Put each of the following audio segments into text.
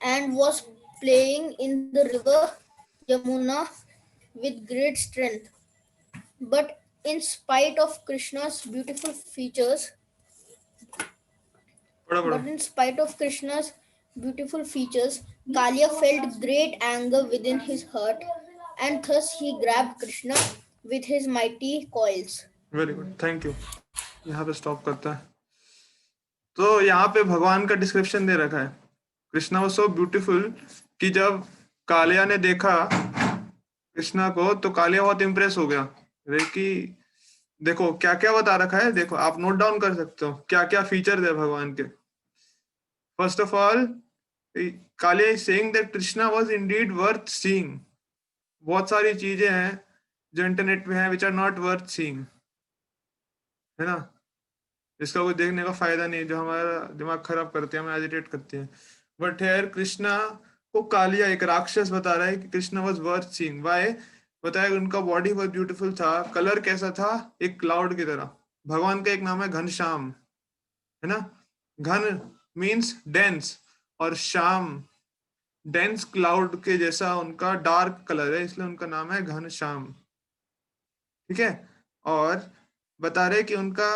and was playing in the river Yamuna with great strength. But in spite of Krishna's beautiful features, पढ़ो पढ़ो but in spite of Krishna's beautiful features, Kalia felt great anger within his heart, and thus he grabbed Krishna with his mighty coils. Very good thank you यहाँ पे stop करता है तो यहाँ पे भगवान का डिस्क्रिप्शन दे रखा है कृष्णा वाज सो ब्यूटीफुल कि जब कालिया ने देखा कृष्णा को तो कालिया बहुत इम्प्रेस हो गया अरे कि देखो क्या क्या बता रखा है देखो आप नोट डाउन कर सकते हो क्या क्या फीचर है भगवान के first of all Kaliya is saying that Krishna was indeed worth seeing बहुत सारी चीजें हैं जो इंटरनेट पे हैं which are not worth seeing है ना इसका कोई देखने का फायदा नहीं जो हमारा दिमाग खराब करते हैं हमें एजिटेट करते हैं बट हेयर कृष्णा को कालिया एक राक्षस बता रहा है कि Krishna was worth seeing why बताया उनका बॉडी बहुत ब्यूटीफुल था कलर कैसा था एक क्लाउड की तरह भगवान का एक नाम है घनश्याम है ना घन मीन्स डेंस और श्याम डेंस क्लाउड के जैसा उनका डार्क कलर है इसलिए उनका नाम है घनश्याम ठीक है और बता रहे कि उनका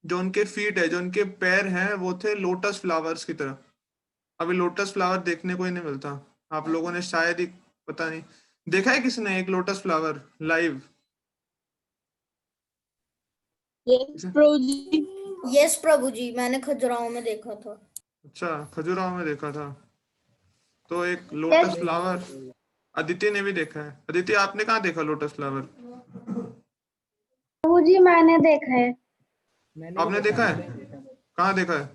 जो उनके फीट है जो उनके पैर हैं वो थे लोटस फ्लावर्स की तरह अभी लोटस फ्लावर देखने को ही नहीं मिलता आप लोगों ने शायद ही पता नहीं देखा है किसी ने एक लोटस फ्लावर लाइव यस प्रभु जी। यस प्रभु जी, मैंने खजुराहो में देखा था। अच्छा खजुराहो में देखा था तो एक लोटस फ्लावर अदिति ने भी देखा है अदिति आपने कहाँ देखा लोटस फ्लावर प्रभु जी मैंने देखा है। आपने देखा है कहाँ देखा है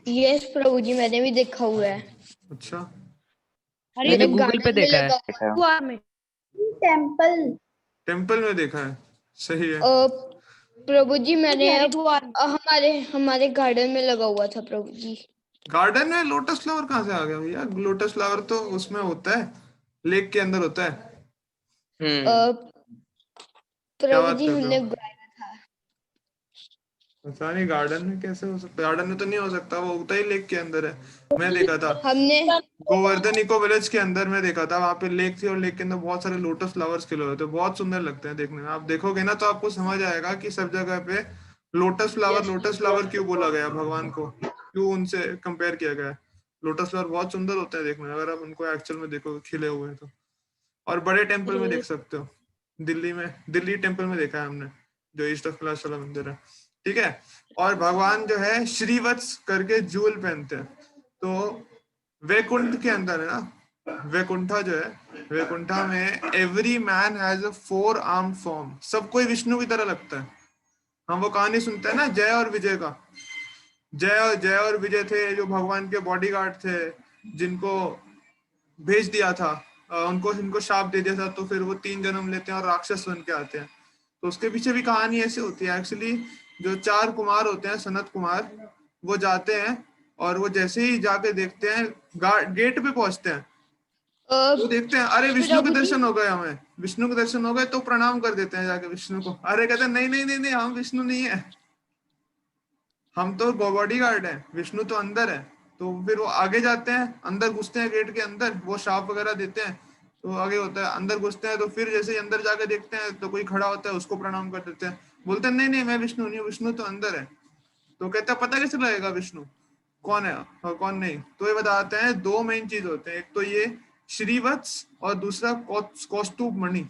यस प्रभु जी मैंने भी देखा हुआ है अच्छा मैंने गूगल पे देखा है टेम्पल टेम्पल में देखा है सही है प्रभु जी मैंने हमारे हमारे गार्डन में लगा हुआ था प्रभु जी गार्डन में लोटस फ्लावर कहाँ से आ गया भैया लोटस फ्लावर तो उसमें होता है लेक के अंदर होता है क्या प्रभु बात जी करते हमने हो पता नहीं गार्डन में कैसे हो सकता गार्डन में तो नहीं हो सकता वो होता ही लेक के अंदर है मैं देखा था हमने गोवर्धन इको विलेज के अंदर में देखा था वहां पे लेक थी और लेक के अंदर बहुत सारे लोटस फ्लावर्स खिले हुए थे बहुत सुंदर लगते हैं देखने में आप देखोगे ना तो आपको समझ आएगा कि सब जगह पे लोटस फ्लावर क्यों बोला गया भगवान को क्यों उनसे कंपेयर किया गया लोटस फ्लावर बहुत सुंदर होते हैं देखने में अगर आप उनको एक्चुअल में देखोगे खिले हुए हैं तो और बड़े टेम्पल में देख सकते हो दिल्ली टेम्पल में देखा है हमने जो ईस्ट ऑफ कैलाश वाला मंदिर है ठीक है और भगवान जो है श्रीवत्स करके जूल पहनते हैं तो वैकुंठ के अंदर है ना वैकुंठा जो है वैकुंठा में every man has a 4 arm form सब कोई विष्णु की तरह लगता है हम वो कहानी सुनते हैं ना जय और विजय का जय और विजय थे जो भगवान के बॉडीगार्ड थे जिनको भेज दिया था उनको इनको शाप दे दिया था तो फिर वो 3 जन्म लेते हैं और राक्षस बन के आते हैं तो उसके पीछे भी कहानी ऐसी होती है एक्चुअली जो 4 कुमार होते हैं सनत कुमार वो जाते हैं और वो जैसे ही जाके देखते हैं गेट पे पहुंचते हैं वो देखते हैं अरे विष्णु के दर्शन हो गए हमें विष्णु के दर्शन हो गए तो प्रणाम कर देते हैं जाके विष्णु को अरे कहते हैं नहीं नहीं नहीं नहीं हम विष्णु नहीं है हम तो बॉडी गार्ड है विष्णु तो अंदर है तो फिर वो आगे जाते हैं अंदर घुसते हैं गेट के अंदर वो शाप वगैरह देते हैं तो आगे होता है अंदर घुसते हैं तो फिर जैसे ही अंदर जाके देखते हैं तो कोई खड़ा होता है उसको प्रणाम कर देते हैं बोलते हैं नहीं नहीं मैं विष्णु नहीं हूँ विष्णु तो अंदर है तो कहता है पता कैसे लगेगा विष्णु कौन है और कौन नहीं तो ये बताते हैं 2 मेन चीज होते हैं एक तो ये श्रीवत्स और दूसरा कौस्तुभ मणि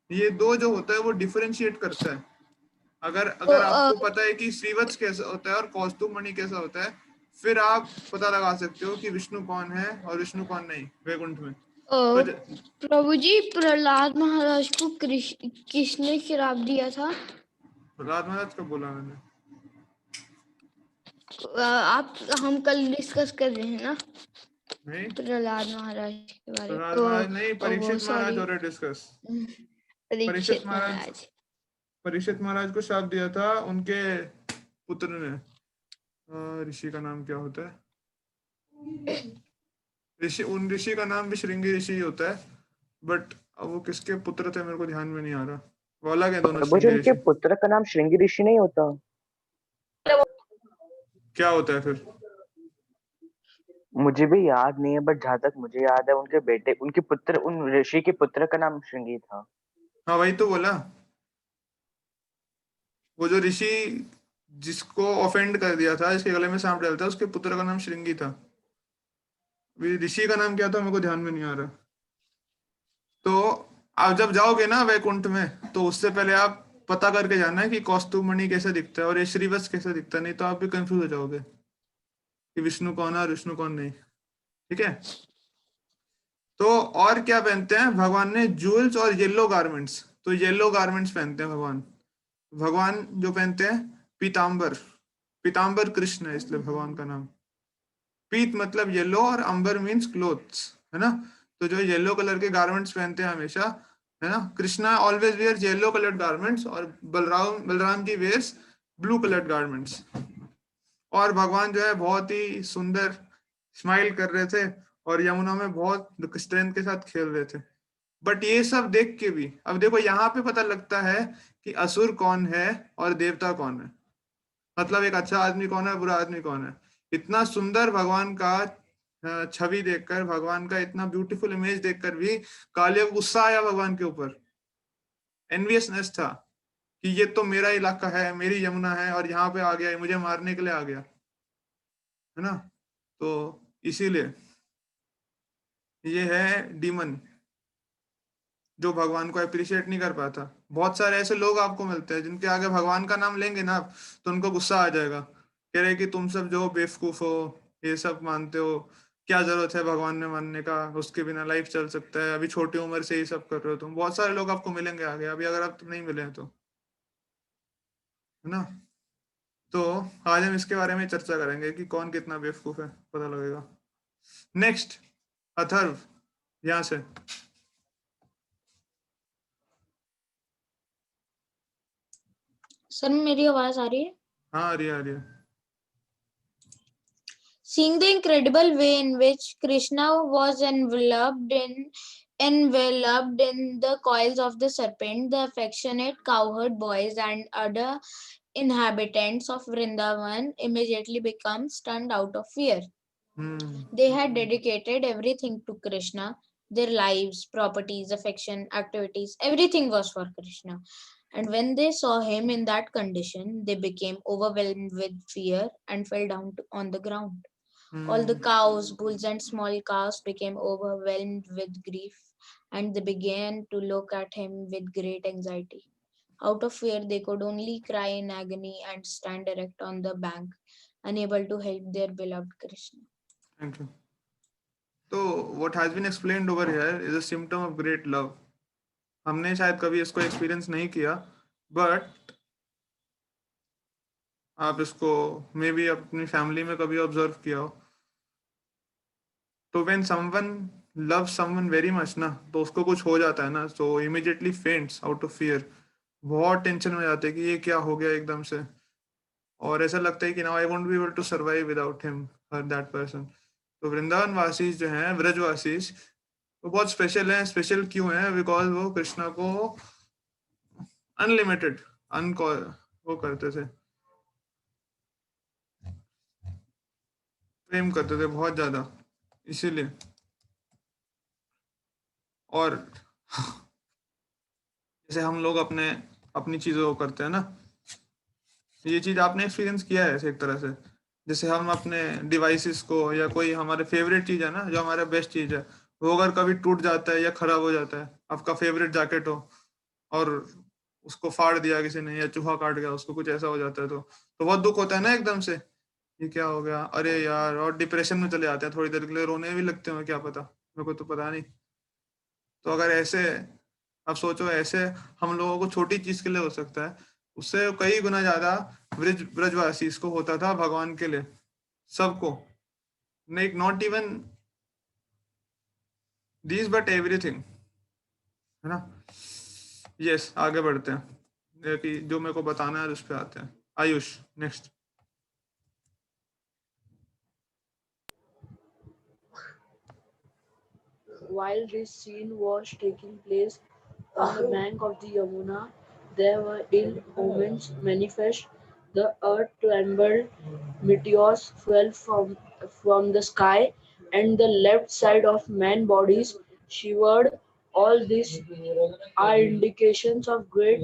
ये 2 जो होता है वो डिफरेंशिएट करता है अगर आपको पता है कि श्रीवत्स कैसा होता है और कौस्तुभ मणि कैसा होता है फिर आप पता लगा सकते हो कि विष्णु कौन है और विष्णु कौन नहीं वैकुंठ में प्रभु जी प्रहलाद महाराज को किसने श्राप दिया था प्रहलाद महाराज का बोला मैंने आप हम कल डिस्कस कर रहे हैं ना नहीं प्रहलाद महाराज के बारे में प्रहलाद महाराज नहीं परीक्षित महाराज हो रहे डिस्कस परीक्षित महाराज परीक्षित महाराज को शाप दिया था उनके पुत्र ने ऋषि का नाम क्या होता है ऋषि का नाम भी श्रृंगी ऋषि होता है बट अब वो किसके पुत्र थे मेरे को ध्यान में नहीं आ रहा वो अलग है दोनों उनके पुत्र का नाम श्रृंगी ऋषि नहीं होता क्या होता है फिर मुझे भी याद नहीं है, बट जहाँ तक मुझे याद है उनके बेटे, उनके पुत्र, उन ऋषि के पुत्र का नाम श्रृंगी था। हाँ वही तो बोला, वो जो ऋषि जिसको ऑफेंड कर दिया था, जिसके गले में सांप डाला था, उसके पुत्र का नाम श्रृंगी था। अभी ऋषि का नाम क्या था मेरे को ध्यान में नहीं आ रहा। तो आप जब जाओगे ना वैकुंठ में, तो उससे पहले आप पता करके जाना है कि कौस्तुभमणि कैसे दिखता है और ये श्रीवत्स कैसे दिखता है, नहीं तो आप भी कंफ्यूज हो जाओगे कि विष्णु कौन है और विष्णु कौन नहीं। ठीक है। तो और क्या पहनते हैं भगवान ने? जूल्स और येलो गारमेंट्स। तो येलो गारमेंट्स पहनते हैं भगवान। भगवान जो पहनते हैं पीताम्बर। पीताम्बर कृष्ण है इसलिए भगवान का नाम। पीत मतलब येलो और अंबर मीन्स क्लोथ्स, है ना। तो जो येलो कलर के गारमेंट्स पहनते हैं हमेशा, है ना। Krishna always wear yellow coloured garments और Balram ji wears blue coloured garments. और भगवान जो है बहुत ही सुंदर स्माइल कर रहे थे और यमुना में बहुत स्ट्रेंथ के साथ खेल रहे थे। बट ये सब देख के भी अब देखो यहाँ पे पता लगता है कि असुर कौन है और देवता कौन है। मतलब एक अच्छा आदमी कौन है, बुरा आदमी कौन है। इतना सुंदर भगवान का छवि देखकर, भगवान का इतना ब्यूटीफुल इमेज देखकर भी कालिया को गुस्सा आया भगवान के ऊपर। एनवियसनेस था कि ये तो मेरा इलाका है, मेरी यमुना है और यहाँ पे आ गया, ये मुझे मारने के लिए आ गया, है ना। तो इसीलिए ये है डीमन जो भगवान को अप्रिशिएट नहीं कर पाता। बहुत सारे ऐसे लोग आपको मिलते हैं जिनके आगे भगवान का नाम लेंगे ना आप, तो उनको गुस्सा आ जाएगा, कह रहे कि तुम सब जो बेवकूफ हो, ये सब मानते हो, क्या जरूरत है भगवान में मानने का, उसके बिना लाइफ चल सकता है, अभी छोटी उम्र से ये सब कर रहे हो तुम। बहुत सारे लोग आपको मिलेंगे आगे, अभी अगर आप नहीं मिले हैं तो, है ना। तो आज हम इसके बारे में चर्चा करेंगे कि कौन कितना बेवकूफ है, पता लगेगा। नेक्स्ट, अथर्व, यहाँ से। सर मेरी आवाज आ रही है? हाँ आ रही है, आ रही है। Seeing the incredible way in which Krishna was enveloped in the coils of the serpent, the affectionate cowherd boys and other inhabitants of Vrindavan immediately became stunned out of fear. They had dedicated everything to Krishna. Their lives, properties, affection, activities, everything was for Krishna. And when they saw him in that condition, they became overwhelmed with fear and fell down on the ground. All the cows, bulls, and small calves became overwhelmed with grief, and they began to look at him with great anxiety. Out of fear, they could only cry in agony and stand erect on the bank, unable to help their beloved Krishna. Thank you. तो what has been explained over here is a symptom of great love. हमने शायद कभी इसको experience नहीं किया, but आप इसको may be अपनी फैमिली में कभी ऑब्जर्व किया हो। तो when someone love someone very much ना, तो उसको कुछ हो जाता है ना, सो इमीडिएटली फेंट्स आउट ऑफ फियर। बहुत टेंशन में जाते हैं कि ये क्या हो गया एकदम से, और ऐसा लगता है कि now I won't be able to survive without him और दैट पर्सन। तो वृंदावन वासीज जो हैं, व्रजवासीज, वो बहुत स्पेशल हैं। स्पेशल क्यों हैं? बिकॉज वो कृष्णा को अनलिमिटेड वो करते थे, प्रेम करते थे बहुत ज्यादा, इसीलिए। और जैसे हम लोग अपने अपनी चीजों को करते हैं ना, ये चीज आपने एक्सपीरियंस किया है ऐसे एक तरह से। जैसे हम अपने डिवाइसेस को, या कोई हमारे फेवरेट चीज है ना, जो हमारा बेस्ट चीज है, वो अगर कभी टूट जाता है या खराब हो जाता है, आपका फेवरेट जैकेट हो और उसको फाड़ दिया किसी ने, या चूहा काट गया उसको, कुछ ऐसा हो जाता है, तो बहुत दुख होता है ना एकदम से, ये क्या हो गया, अरे यार, और डिप्रेशन में चले जाते हैं, थोड़ी देर के लिए रोने भी लगते हैं, क्या पता, मेरे को तो पता नहीं। तो अगर ऐसे आप सोचो, ऐसे हम लोगों को छोटी चीज के लिए हो सकता है, उससे कई गुना ज्यादा ब्रजवासी इसको होता था भगवान के लिए, सबको। Not even this but everything, है ना। यस, आगे बढ़ते हैं कि जो मेरे को बताना है उस पे आते हैं। Ayush, next. While this scene was taking place on the bank of the Yamuna, there were ill omens manifest. The earth trembled, meteors fell from the sky, and the left side of man bodies shivered. All these are indications of great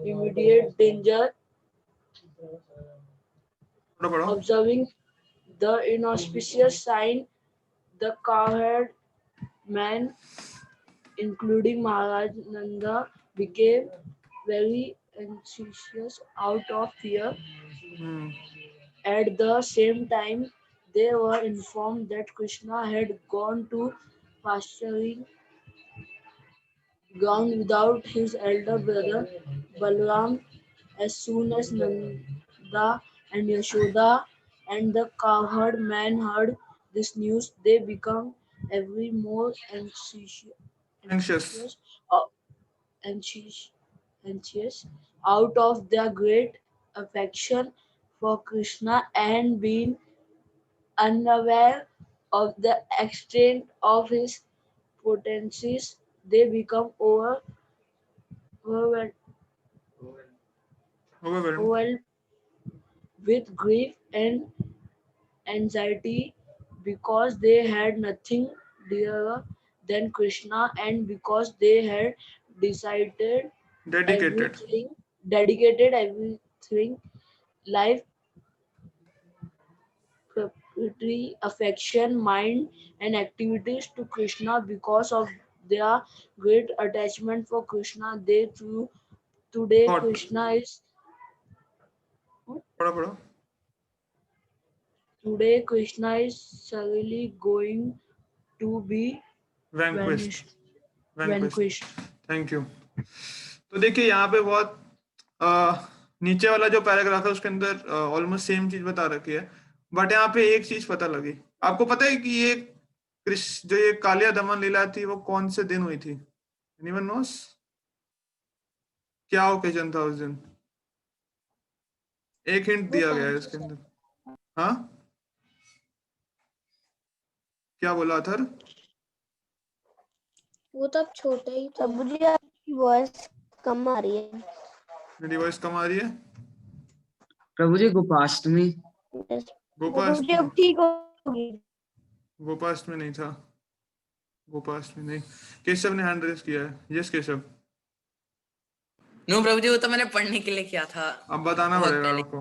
immediate danger. पढ़ो पढ़ो। Observing the inauspicious sign, the cowherd man, including Maharaj Nanda, became very anxious out of fear. Hmm At the same time, they were informed that Krishna had gone to pasturing ground without his elder brother Balaram. As soon as Nanda and Yashoda and the cowherd man heard this news, they became every more anxious anxious, uh, anxious, anxious out of their great affection for Krishna and being unaware of the extent of his potencies, they become overwhelmed overwhelmed overwhelmed with grief and anxiety because they had nothing dearer than Krishna and because they had decided dedicated dedicated everything, life, property, affection, mind, and activities to Krishna because of their great attachment for Krishna. They too today thought Krishna is पढ़ो पढ़ो today Krishna is certainly going to be vanquished vanquished. Thank you. तो देखिए यहाँ पे बहुत नीचे वाला जो पैराग्राफ है उसके अंदर ऑलमोस्ट सेम चीज बता रखी है, बट यहाँ पे एक चीज पता लगी। आपको पता है कि ये कृष्ण जो ये कालिया दमन लीला थी वो कौन से दिन हुई थी? Anyone nose? क्या ओकेजन था उस दिन? एक हिंट दिया गया है इसके अंदर। हाँ क्या बोला अथर? वो तब छोटा ही था। प्रभु जी आपकी वॉइस कम आ रही है। मेरी वॉइस कम आ रही है? प्रभु जी गोपाष्टमी। प्रभु जी गोपाष्टमी? अब ठीक होगी। गोपाष्टमी नहीं था, गोपाष्टमी नहीं। केशव ने हैंड रेस किया है। यस केशव। नो प्रभु जी, वो तो मैंने पढ़ने के लिए किया था। अब बताना बहुत पड़ेगा पहले। आपको।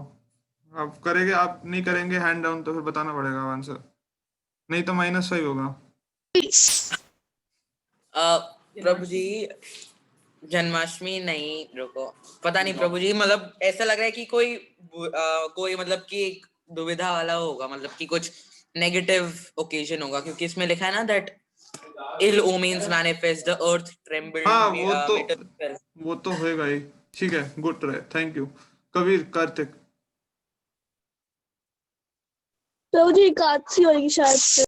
आप करेंगे, आप नहीं करेंगे हैंड डाउन तो फिर बताना पड़ेगा आंसर, नहीं तो -5 होगा। प्रभु जी जन्माष्टमी नहीं, रुको, पता नहीं प्रभु जी, मतलब ऐसा लग रहा है कि कोई मतलब कि एक दुविधा वाला होगा, मतलब कि कुछ नेगेटिव ओकेजन होगा, क्योंकि इसमें लिखा है ना that ill omens manifest, the earth trembled, हाँ meteors fell। वो तो होएगा ही। ठीक है, good try, thank you. Kabir, Kartik. Prabhu ji Ekadashi होगी शायद से।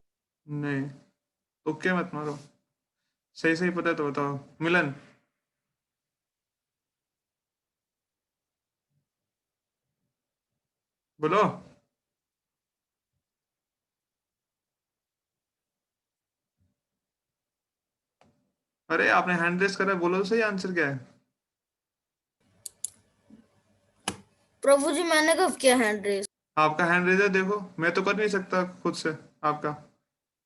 नहीं, ओके मत मारो, सही सही पता है तो बताओ। मिलन। बोलो। अरे आपने हैंड रेस करा, बोलो तो सही आंसर क्या है। प्रभु जी मैंने कब किया हैंड रेस? आपका हैंड रेज है, देखो, मैं तो कर नहीं सकता खुद से। आपका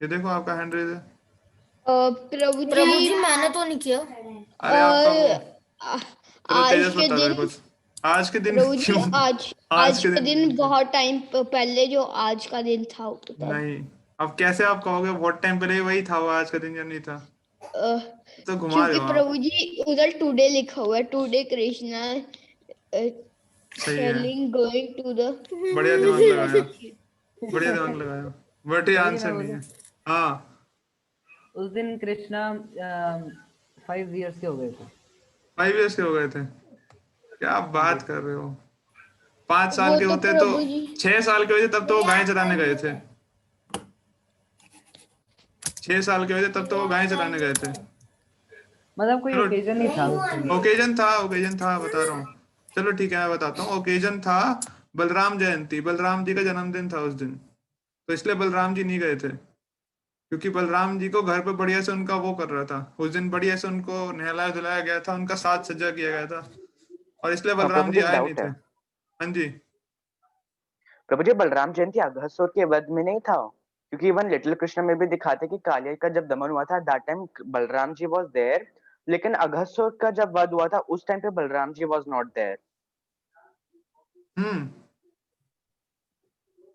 ये देखो, आपका हैंड रेज है। प्रभु प्रभु जी मैंने तो नहीं किया। अरे आपका वो, चलो आज तेजस के बता दे दिन कुछ। आज के दिन प्रभु जी क्यों? आज के दिन बहुत टाइम पहले जो आज का दिन था वो तो तब। नहीं, अब कैसे आप कहोगे बहुत टाइम पहले वही था, वो आज का दिन या नहीं था? तो घुमा रहे क्योंकि हो आप। प्रभु जी उधर टुडे लिखा हुआ है, टुडे कृष्णा सही है, गोइंग टू द। बढ़िया दिमाग लगाया, बढ़िया दिमाग लगाया, बट ये आंसर नहीं है। हाँ, उस दिन कृष्णा 5 इयर्स के हो गए थे। 5 इयर्स के हो गए थे? क्या आप बात कर रहे हो? 5 साल वो के तो होते तो, प्रभु जी 6 साल के होते तब तो वो गाय चराने गए थे। 6 साल के होते तब तो वो गाय चराने गए थे। मतलब कोई चलो, ओकेजन नहीं था उसके लिए। ओकेजन था, बता रहा हूँ। चलो ठीक है, मैं बताता हूँ। ओकेजन था बलराम जयंती, बलराम जी का जन्मदिन था उस दिन, तो इसलिए बलराम जी नहीं गए थे, क्योंकि बलराम जी को घर पे बढ़िया से उनका वो कर रहा था उस दिन, बढ़िया से उनको नहलाया धुलाया गया था, उनका साज सज्जा किया गया था, और इसलिए प्रभु बलराम जी जी एक आए नहीं डाउट थे। है। हाँ जी। प्रभु जी बलराम जयंती अघासुर के वध में नहीं था? क्योंकि इवन लिटिल कृष्णा में भी दिखाते कि कालिया का जब दमन हुआ था that time Balram ji was there, लेकिन अघसुर का जब वध हुआ था उस टाइम पे Balram ji was not there.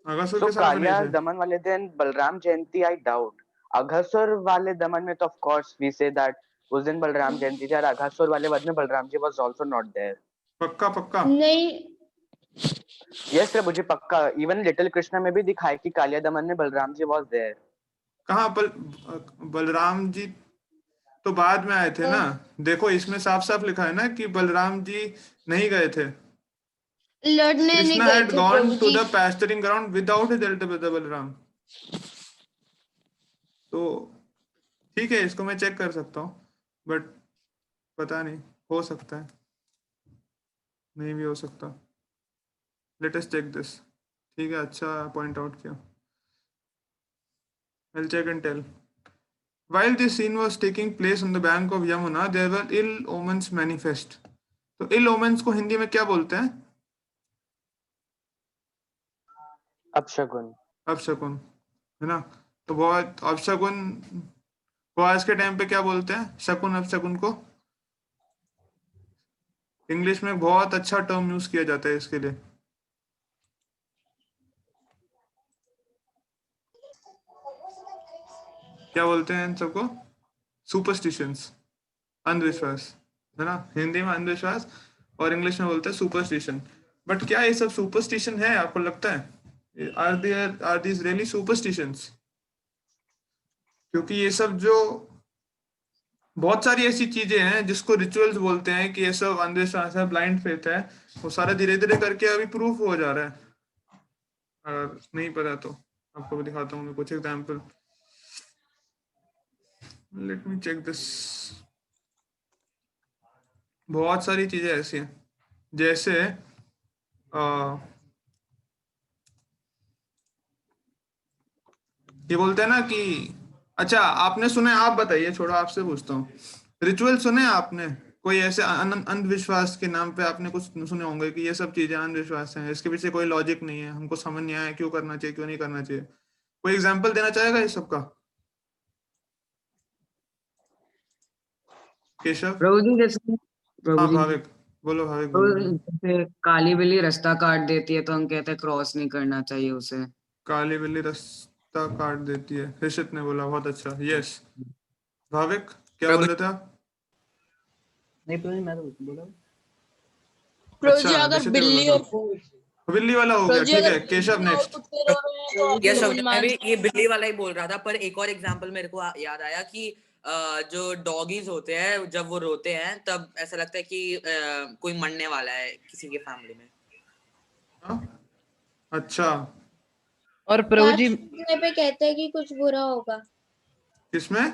Aghasur सो के साथ में नहीं कालिया थे। दमन वाले दिन बलराम जयंती आई डाउट। अघसुर वाले दमन में तो of course we say that उस दिन बलराम जयंती थी, और अघसुर वाले वध में Balram ji was also not there. पक्का पक्का। नहीं, यस प्रभु जी पक्का। इवन लिटिल कृष्णा में भी दिखाया कि कालिया दमन में बलराम जी वाज देयर। कहाँ बलराम जी तो बाद में आए थे ना। देखो इसमें साफ साफ लिखा है ना कि बलराम जी नहीं गए थे। लड़ने नहीं कृष्णा गए had थे gone Prabhu to ji. the pasturing ground without his elder brother Balram. तो ठीक है, इसको मैं चेक कर सकता हूँ, बट पता नहीं, हो सकता है, नहीं भी हो सकता। Let us check this. ठीक है, अच्छा पॉइंट आउट किया। I'll check and tell. While this scene was taking place on the bank of Yamuna, there were ill omens manifest. तो ill omens को हिंदी में क्या बोलते हैं? अपशगुन। अपशकुन, है ना। तो बहुत अपशकुन को आज के टाइम पे क्या बोलते हैं? शकुन अपशकुन को इंग्लिश में बहुत अच्छा टर्म यूज किया जाता है इसके लिए। क्या बोलते हैं इन सबको? सुपरस्टिशंस, अंधविश्वास, है ना। हिंदी में अंधविश्वास और इंग्लिश में बोलते हैं सुपरस्टिशन। बट क्या ये सब सुपरस्टिशन है, आपको लगता है? Are these really superstitions? क्योंकि ये सब जो बहुत सारी ऐसी चीजें हैं जिसको रिचुअल्स बोलते हैं कि ये सब अंधविश्वास है, ब्लाइंड फेथ है, वो सारा धीरे धीरे करके अभी प्रूफ हो जा रहा है। अगर नहीं पता तो आपको भी दिखाता हूँ मैं कुछ example. Let me check this. बहुत सारी चीजें ऐसी हैं, जैसे ये बोलते हैं ना कि, अच्छा आपने सुना है, आप बताइए, छोड़ो आपसे पूछता हूँ, रिचुअल सुने हैं आपने? कोई ऐसे अंधविश्वास के नाम पे आपने कुछ सुने होंगे कि ये सब चीजें अंधविश्वास हैं, इसके पीछे कोई लॉजिक नहीं है, हमको समझ नहीं आया क्यों करना चाहिए क्यों नहीं करना चाहिए। कोई एग्जाम्पल देना चाहेगा इस सब का? केशव? प्रभु जी जैसे प्रभु हाँ जी भाविक, बोलो भाविक, तो बोलो। जैसे काली बिल्ली रास्ता काट देती है तो हम कहते हैं क्रॉस नहीं करना चाहिए उसे। काली बिल्ली रास्ता काट देती है, ऋषित ने बोला, बहुत अच्छा। यस भाविक, क्या बोल प्रभु रहे थे आप? नहीं प्रभु जी मैं तो बोला। प्रभु अच्छा जी अगर ऋषित ने बिल्ली बोला और था, बिल्ली वाला हो प्रभु गया, जी ठीक अगर है। केशव बिल्ली और नेक्स्ट। कुत्ते रोए तो आप यस लोग मैं भी मान ये बिल्ली वाला ही बोल रहा था, पर एक और एग्जांपल मेरे को याद आया कि जो डॉगीज होते हैं जब वो रोते हैं तब ऐसा लगता है कि कोई मरने वाला है किसी के फैमिली में। हाँ? अच्छा, और प्रभु कांच जी टूटने पे कहते हैं कि कुछ बुरा होगा। किसमें?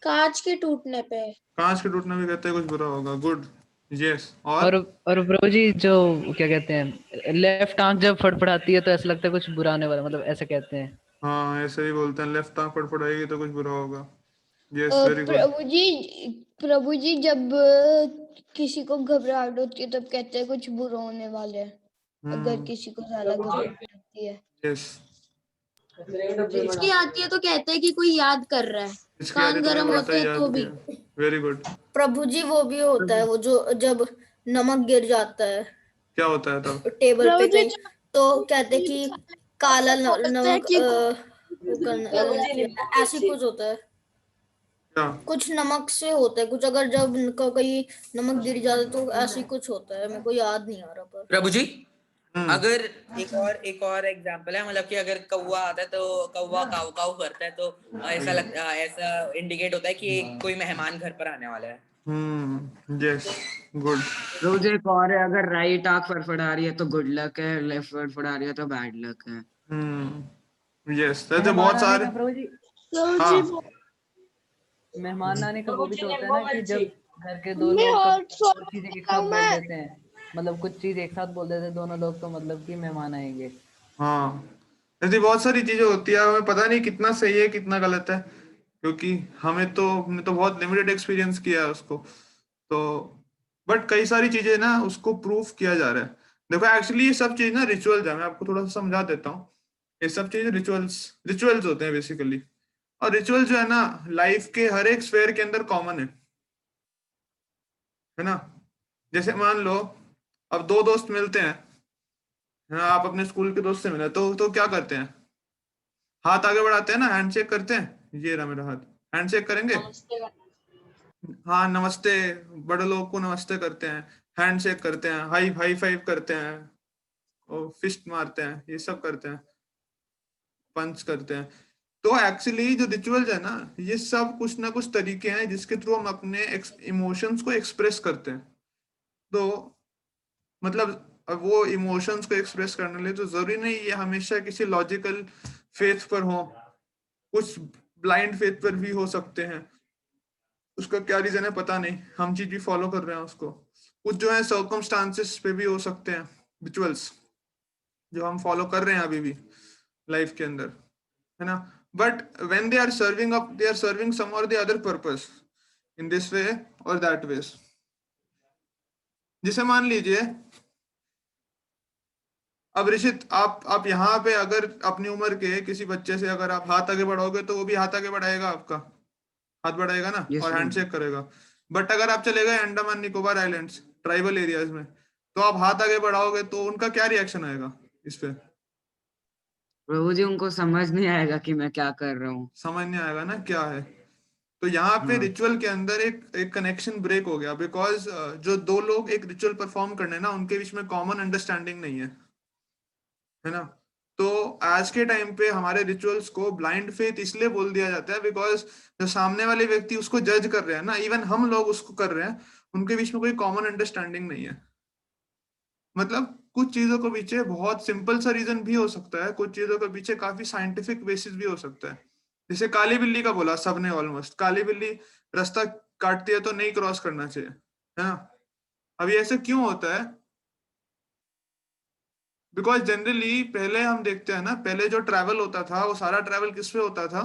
कांच के टूटने पे। कांच के टूटने भी कहते हैं कुछ बुरा होगा। Good, yes. और और प्रभु जी जो क्या कहते हैं लेफ्ट आंख जब फड़फड़ाती है तो ऐसा लगता है कुछ बुरा होने वाला, मतलब ऐसे कहते हैं। हाँ, ऐसे ही बोलते हैं, लेफ्ट आंख फड़फड़ाएगी तो कुछ बुरा होगा। Yes, very good. Prabhu ji जब किसी को घबराहट होती है तब कहते हैं कुछ बुरा होने वाले है। अगर किसी को ज्यादा घबराहट होती है, यस, हिचकी आती है तो कहते हैं कि कोई याद कर रहा है। इसकी आदि कान तो गर्म मैंने होते बताया, हैं तो याद भी। किया। Very good. प्रभु जी वो भी होता है, वो जो जब नमक गिर जाता है क्या होता है तब? टेबल प्रभु पे जी कहीं, तो कहते हैं कि काला बोलते हैं नमक कि वो करना ऐसी कुछ होता है। क्या? कुछ नमक से होता है कुछ, अगर जब कहीं नमक गिर जाता है तो ऐसी कुछ होता है, मेरे को याद नहीं आ रहा पर। प्रभु जी हम्म, अगर एक और एग्जांपल है, मतलब कि अगर कौवा आता है तो कौवा काव काव करता है तो ऐसा इंडिकेट होता है कि कोई मेहमान घर पर आने वाला है। Yes, good. प्रभु जी एक और है, अगर राइट आंख फड़फड़ा रही है तो गुड लक है, लेफ्ट फड़फड़ा रही है तो बैड लक है। यस, ऐसे मेहमान बहुत आने सारे। का प्रभु जी, हाँ, मेहमान आने का वो भी तो होता है ना कि जब घर के दो लोग और चीजें एक साथ बोल देते हैं, मतलब कुछ चीज एक साथ बोल देते हैं दोनों लोग, तो मतलब कि मेहमान आएंगे। हाँ, ऐसी बहुत सारी चीजें होती है, हमें पता नहीं कितना सही है कितना गलत है, क्योंकि हमने तो बहुत लिमिटेड एक्सपीरियंस किया है उसको। तो बट कई सारी चीजें ना उसको प्रूफ किया जा रहा है। देखो एक्चुअली ये सब चीज ना रिचुअल्स है, मैं आपको थोड़ा सा समझा देता हूँ। ये सब चीजें रिचुअल्स होते हैं बेसिकली। और रिचुअल जो है ना लाइफ के हर एक स्फेयर के अंदर कॉमन है ना। जैसे मान लो अब दो दोस्त मिलते हैं, है ना, आप अपने स्कूल के दोस्त से मिले तो क्या करते हैं, हाथ आगे बढ़ाते हैं ना, हैंडशेक करते हैं, ये रहा मेरा हाथ, हैंडशेक करेंगे, हाँ नमस्ते, बड़े लोग को नमस्ते करते हैं, हैंडशेक करते हैं, हाई फाइव करते हैं, और फिस्ट मारते हैं, ये सब करते हैं, पंच करते हैं। तो एक्चुअली जो रिचुअल्स है ना ये सब कुछ ना कुछ तरीके हैं जिसके थ्रू हम अपने इमोशंस को एक्सप्रेस करते हैं। तो मतलब अब वो इमोशंस को एक्सप्रेस करने के लिए तो जरूरी नहीं ये हमेशा किसी लॉजिकल फेथ पर हो, कुछ ब्लाइंड फेथ पर भी हो सकते हैं। उसका क्या रीजन है पता नहीं, हम चीज भी फॉलो कर रहे हैं उसको। कुछ जो है सर्कमस्टांसेस पे भी हो सकते हैं रिचुअल्स जो हम फॉलो कर रहे हैं अभी भी लाइफ के अंदर, है ना। But when they are serving some और the other purpose in this way और दैट वे। जैसे मान लीजिए अब ऋषित आप यहाँ पे अगर अपनी उम्र के किसी बच्चे से अगर आप हाथ आगे बढ़ाओगे तो वो भी हाथ आगे बढ़ाएगा, आपका हाथ बढ़ाएगा ना Yes, और sir. हैंडशेक करेगा। बट अगर आप चले गए Andaman Nicobar islands tribal areas में तो आप हाथ आगे बढ़ाओगे तो उनका क्या रिएक्शन आएगा इस पे? प्रभु जी उनको समझ नहीं आएगा कि मैं क्या कर रहा हूँ। समझ नहीं आएगा ना क्या है। तो यहाँ पे हाँ। रिचुअल के अंदर एक कनेक्शन ब्रेक हो गया बिकॉज जो दो लोग एक रिचुअल परफॉर्म करने ना उनके बीच में कॉमन अंडरस्टैंडिंग नहीं है ना। तो आज के टाइम पे हमारे रिचुअल्स को ब्लाइंड फेथ इसलिए बोल दिया जाता है बिकॉज जो सामने वाले व्यक्ति उसको जज कर रहे हैं ना, इवन हम लोग उसको कर रहे हैं, उनके बीच में कोई कॉमन अंडरस्टैंडिंग नहीं है। मतलब कुछ चीजों के पीछे बहुत सिंपल सा रीजन भी हो सकता है, कुछ चीजों के पीछे काफी साइंटिफिक बेसिस भी हो सकता है। जैसे काली बिल्ली का बोला सबने, ऑलमोस्ट काली बिल्ली रास्ता काटती है तो नहीं क्रॉस करना चाहिए, है ना। अभी ऐसे क्यों होता है? बिकॉज जनरली पहले हम देखते हैं ना, पहले जो ट्रैवल होता था वो सारा ट्रैवल किस पे होता था?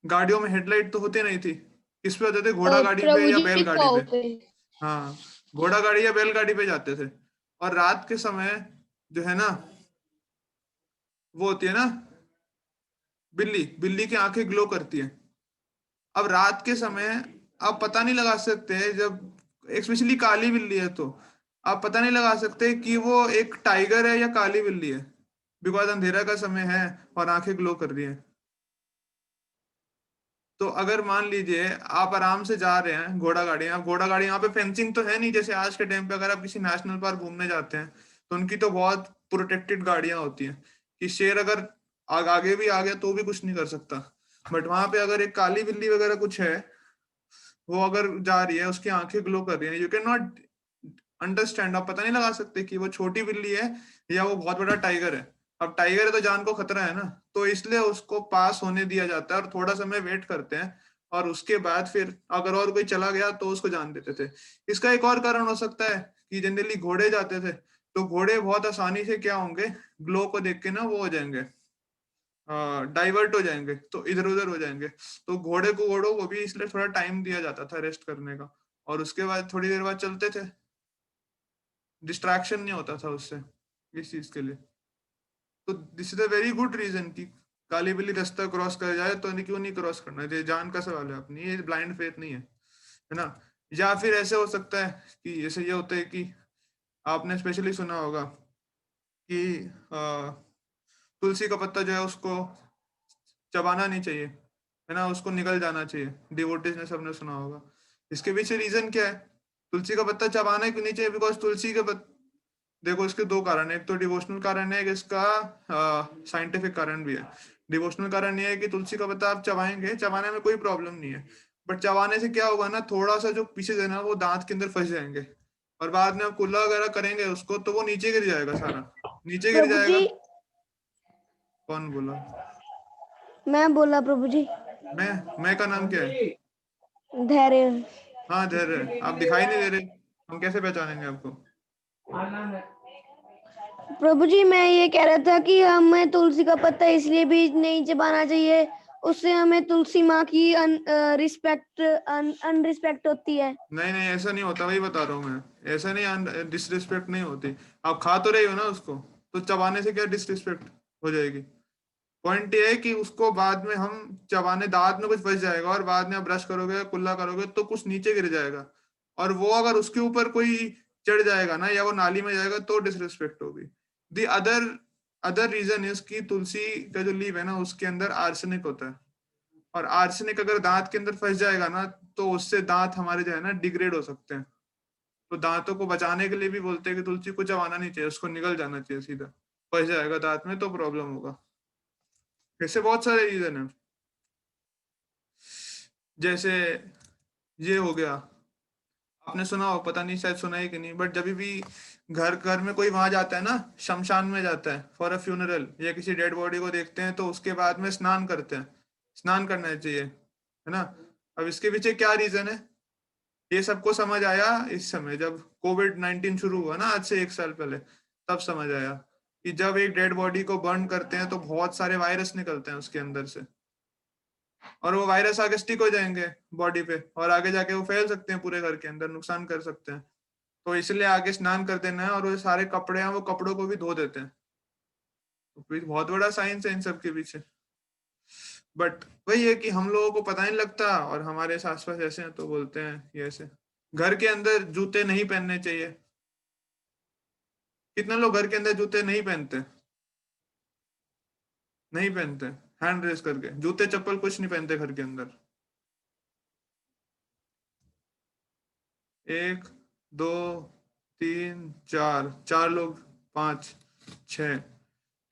गाड़ियों में हेडलाइट तो होती नहीं थी, किस पे होते थे? घोड़ा गाड़ी पे प्रभु या जी बैलगाड़ी पाव पे। पे। हाँ, घोड़ा गाड़ी या बैलगाड़ी पे जाते थे। और रात के समय जो है ना वो होती है ना बिल्ली, बिल्ली की आंखें ग्लो करती है। अब रात के समय आप पता नहीं लगा सकते, जब स्पेशली काली बिल्ली है तो आप पता नहीं लगा सकते कि वो एक टाइगर है या काली बिल्ली है, बिकॉज अंधेरा का समय है और आंखें ग्लो कर रही हैं। तो अगर मान लीजिए आप आराम से जा रहे हैं घोड़ा गाड़ी, आप घोड़ा गाड़ी, यहाँ पे फेंसिंग तो है नहीं जैसे आज के टाइम पे अगर आप किसी नेशनल पार्क घूमने जाते हैं तो उनकी तो बहुत प्रोटेक्टेड गाड़ियां होती हैं कि शेर अगर आगे भी आ गया तो भी कुछ नहीं कर सकता। बट वहां पे अगर एक काली बिल्ली वगैरह कुछ है, वो अगर जा रही है, उसकी आंखें ग्लो कर रही हैं, यू कैन नॉट अंडरस्टैंड, आप पता नहीं लगा सकते कि वो छोटी बिल्ली है या वो बहुत बड़ा टाइगर है। अब टाइगर है तो जान को खतरा है ना, तो इसलिए उसको पास होने दिया जाता है और थोड़ा समय वेट करते हैं और उसके बाद फिर अगर और कोई चला गया तो उसको जान देते थे। इसका एक और कारण हो सकता है कि जनरली घोड़े जाते थे तो घोड़े बहुत आसानी से क्या होंगे, ग्लो को देख के ना वो हो जाएंगे, डाइवर्ट हो जाएंगे, तो इधर उधर हो जाएंगे। तो घोड़ों को भी इसलिए थोड़ा टाइम दिया जाता था रेस्ट करने का, और उसके बाद थोड़ी देर बाद चलते थे, डिस्ट्रैक्शन नहीं होता था उससे इस चीज के लिए। तो this is a very good reason कि काली बिल्ली रास्ता क्रॉस कर जाए तो क्यों नहीं क्रॉस करना चाहिए, जान का सवाल है अपनी, ये ब्लाइंड फेथ नहीं है ना। या फिर ऐसे हो सकता है कि जैसे ये होता है कि आपने स्पेशली सुना होगा कि तुलसी का पत्ता जो है उसको चबाना नहीं चाहिए, है ना, उसको निकल जाना चाहिए, डिवोटीज ने सबने सुना होगा। इसके पीछे रीजन क्या है? तुलसी का पत्ता चबाना क्यों नहीं चाहिए? बिकॉज तुलसी के देखो इसके दो कारण है, एक तो डिवोशनल कारण है, एक इसका साइंटिफिक कारण भी है। डिवोशनल कारण ये है कि तुलसी का पत्ता आप चबाएंगे, चबाने में कोई प्रॉब्लम नहीं है, बट चबाने से क्या होगा ना, थोड़ा सा जो पीछे है ना वो दांत के अंदर फंस जाएंगे और बाद में आप कुल्ला वगैरह करेंगे उसको तो वो नीचे गिर जाएगा, सारा नीचे गिर प्रभु जाएगा। जी कौन बोला? मैं बोला प्रभु जी। मैं का नाम क्या है? धैर्य। हाँ धैर्य। आप दिखाई नहीं दे रहे, हम कैसे पहचानेंगे आपको? प्रभु जी मैं ये कह रहा था कि हमें तुलसी का पत्ता इसलिए भी नहीं चबाना चाहिए, उससे हमें तुलसी माँ की अनरिस्पेक्ट होती है। नहीं नहीं ऐसा नहीं होता, वही बता रहा हूँ मैं, ऐसा नहीं, डिसरिस्पेक्ट नहीं होती। आप खा तो रही हो ना उसको, तो चबाने से क्या डिसरिस्पेक्ट हो जाएगी। पॉइंट ये है कि उसको बाद में हम चबाने, दांत में कुछ बच जाएगा और बाद में आप ब्रश करोगे, कुल्ला करोगे तो कुछ नीचे गिर जाएगा, और वो अगर उसके ऊपर कोई चढ़ जाएगा ना या वो नाली में जाएगा तो डिसरिस्पेक्ट होगी। द अदर रीजन इज कि तुलसी का जो लीव है ना उसके अंदर आर्सेनिक होता है, और आर्सेनिक अगर दांत के अंदर फंस जाएगा ना तो उससे दांत हमारे जो है ना डिग्रेड हो सकते हैं। तो दांतों को बचाने के लिए भी बोलते हैं कि तुलसी को चबाना नहीं चाहिए, उसको निगल जाना चाहिए सीधा, फंस जाएगा दांत में तो प्रॉब्लम होगा। ऐसे बहुत सारे रीजन है, जैसे ये हो गया, आपने सुना हो, पता नहीं शायद सुना है कि नहीं, बट जब भी घर में कोई वहां जाता है ना, शमशान में जाता है फॉर अ फ्यूनरल या किसी डेड बॉडी को देखते हैं तो उसके बाद में स्नान करते हैं, स्नान करना चाहिए, है ना। अब इसके पीछे क्या रीजन है, ये सबको समझ आया इस समय जब कोविड-19 शुरू हुआ ना, आज से 1 साल पहले, तब समझ आया कि जब एक डेड बॉडी को बर्न करते हैं तो बहुत सारे वायरस निकलते हैं उसके अंदर से, और वो वायरस आगे स्टिक हो जाएंगे बॉडी पे और आगे जाके वो फैल सकते हैं पूरे घर के अंदर, नुकसान कर सकते हैं। तो इसलिए आगे स्नान कर देना है, और वो सारे कपड़े हैं वो कपड़ों को भी धो देते हैं। तो फिर बहुत बड़ा साइंस है इन सब के पीछे, बट वही है कि हम लोगों को पता नहीं लगता और हमारे आसपास ऐसे हैं तो बोलते हैं ये ऐसे। घर के अंदर जूते नहीं पहनने चाहिए। कितने लोग घर के अंदर जूते नहीं पहनते? नहीं पहनते, हैंड रेस करके। जूते चप्पल कुछ नहीं पहनते घर के अंदर। 1 2 3 4 लोग, 5 6।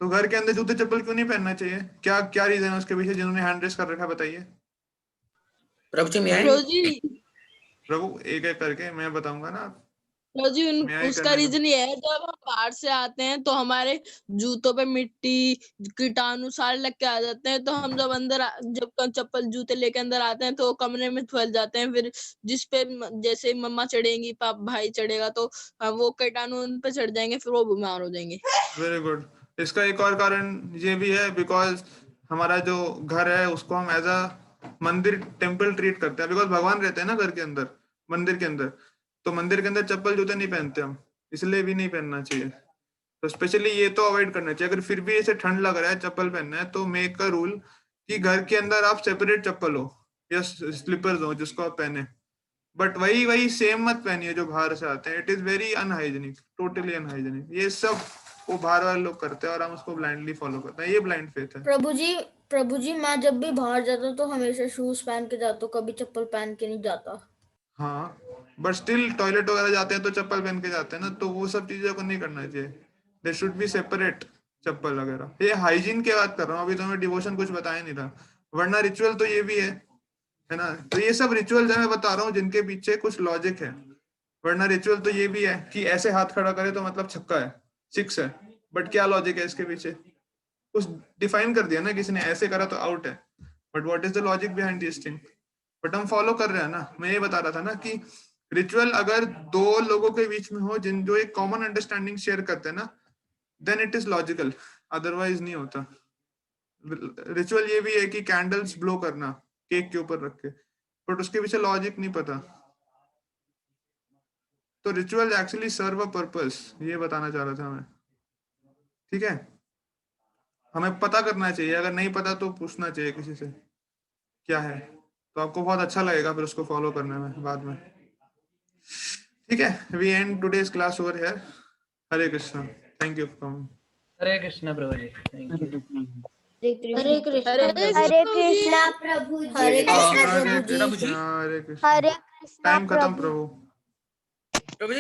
तो घर के अंदर जूते चप्पल क्यों नहीं पहनना चाहिए? क्या क्या रीजन है उसके पीछे जिन्होंने हैंड रेस कर रखा है, बताइए प्रभु जी मैं प्रभु। एक एक करके मैं बताऊंगा ना। जी मैं ही उसका करने दो। रीजन ये है, जब हम बाहर से आते हैं तो हमारे जूतों पे मिट्टी, कीटाणु सारे लग के आ जाते हैं, तो हम जब जब चप्पल जूते लेके अंदर आते हैं तो वो कमरे में फैल जाते हैं। फिर जिस पे जैसे मम्मा चढ़ेंगी, भाई चढ़ेगा, तो वो कीटाणु उन पे चढ़ जाएंगे, फिर वो बीमार हो जाएंगे। Very good. इसका एक और कारण ये भी है बिकॉज हमारा जो घर है उसको हम एज अ मंदिर, टेम्पल ट्रीट करते हैं, बिकॉज भगवान रहते हैं ना घर के अंदर, मंदिर के अंदर। तो मंदिर के अंदर चप्पल जूते नहीं पहनते हम, इसलिए भी नहीं पहनना चाहिए। तो स्पेशली ये तो अवॉइड करना चाहिए। अगर फिर भी ऐसे ठंड लग रहा है चप्पल पहनना है तो मेक का रूल कि घर के अंदर आप सेपरेट चप्पल हो या स्लीपर्स हो जिसको आप पहने, बट वही सेम मत पहनिए जो बाहर से आते हैं। It is very unhygienic, totally unhygienic. ये सब वो बाहर वाले लोग करते हैं और हम उसको ब्लाइंडली फॉलो करते हैं। ये ब्लाइंड फेथ है। प्रभु जी मैं जब भी बाहर जाता हूँ तो हमेशा शूज पहन के जाता हूँ, कभी चप्पल पहन के नहीं जाता। हाँ, बट स्टिल टॉयलेट वगैरह जाते हैं तो चप्पल पहन के जाते हैं ना, तो वो सब चीजों को नहीं करना चाहिए। दे शुड बी सेपरेट चप्पल वगैरह। ये हाइजीन की बात कर रहा हूँ, अभी तो मैं डिवोशन कुछ बताया नहीं था, वरना रिचुअल तो ये भी है ना। तो ये सब रिचुअल मैं बता रहा हूँ जिनके पीछे कुछ लॉजिक है, वरना रिचुअल तो ये भी है कि ऐसे हाथ खड़ा करे तो मतलब छक्का है, 6 है, बट क्या लॉजिक है इसके पीछे? कुछ डिफाइन कर दिया ना किसी ने, ऐसे करा तो आउट है, but what is the logic behind this thing? But हम फॉलो कर रहे हैं ना। मैं ये बता रहा था ना कि रिचुअल अगर 2 लोगों के बीच में हो जिन जो एक कॉमन अंडरस्टैंडिंग शेयर करते हैं ना, then it is logical, otherwise नहीं होता। रिचुअल ये भी है कि कैंडल्स ब्लो करना केक के ऊपर रख के, बट उसके पीछे लॉजिक नहीं पता। तो ritual actually serve a purpose, ये बताना चाह रहा था मैं। ठीक है, हमें पता करना चाहिए, अगर नहीं पता तो पूछना चाहिए किसी से क्या है, तो आपको बहुत अच्छा लगेगा फिर उसको फॉलो करने में बाद में। ठीक है, we end today's class over here. Hare Krishna, thank you for coming. Hare Krishna प्रभु जी, थैंक यू। हरे कृष्ण हरे कृष्णा प्रभु जी। हरे प्रभु जी। कृष्णा, हरे कृष्णा। टाइम खत्म प्रभु। प्रभु जी